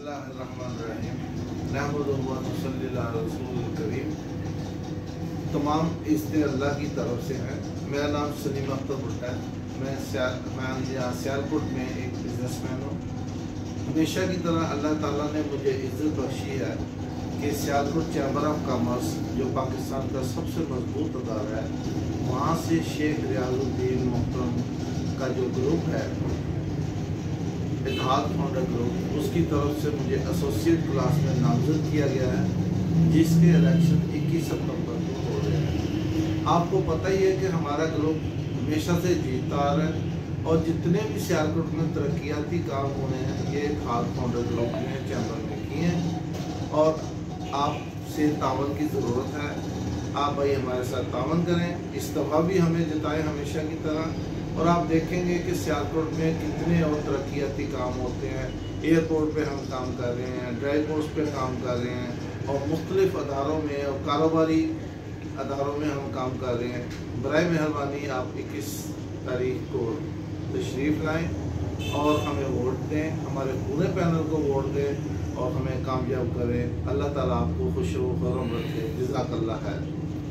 बिस्मिल्लाहिर्रहमानिर्रहीम नहमदुहु व नसल्ली अला रसूलिल करीम। तमाम इज़्ज़तें अल्लाह की तरफ से हैं। मेरा नाम सलीम अख्तर भुट्टा है। मैं यहाँ सियालकोट में एक बिज़नेसमैन हूँ। हमेशा की तरह अल्लाह ताला ने मुझे इज़्ज़त बख्शी है कि सियालकोट चैम्बर ऑफ कॉमर्स जो पाकिस्तान का सबसे मजबूत अदारा है, वहाँ से शेख रियाजुद्दीन मोहतरम का जो ग्रुप है इत्तेहाद फाउंडर ग्रुप, उसकी तरफ से मुझे एसोसिएट क्लास में नामजद किया गया है, जिसके इलेक्शन 21 सितंबर को हो रहे हैं। आपको पता ही है कि हमारा ग्रुप हमेशा से जीतता आ रहा है और जितने भी सियालकोट में तरक्याती काम हुए हैं ये इत्तेहाद फाउंडर ग्रुप ने चैम्बर में किए हैं और आपसे तावन की ज़रूरत है। आप भाई हमारे साथ तावन करें, इस दफ़ा भी हमें जिताएं हमेशा की तरह। और आप देखेंगे कि सियालकोट में कितने और तरक्याती काम होते हैं। एयरपोर्ट पे हम काम कर रहे हैं, ड्राई पोर्ट्स पे काम कर रहे हैं और मुख्तलिफ़ अदारों में और कारोबारी अदारों में हम काम कर रहे हैं। बराए मेहरबानी आप 21 तारीख को तशरीफ़ लाएँ और हमें वोट दें, हमारे पूरे पैनल को वोट दें और हमें कामयाब करें। अल्लाह ताला आपको खुश व खुर्रम रखे। जज़ाकल्लाह खैर।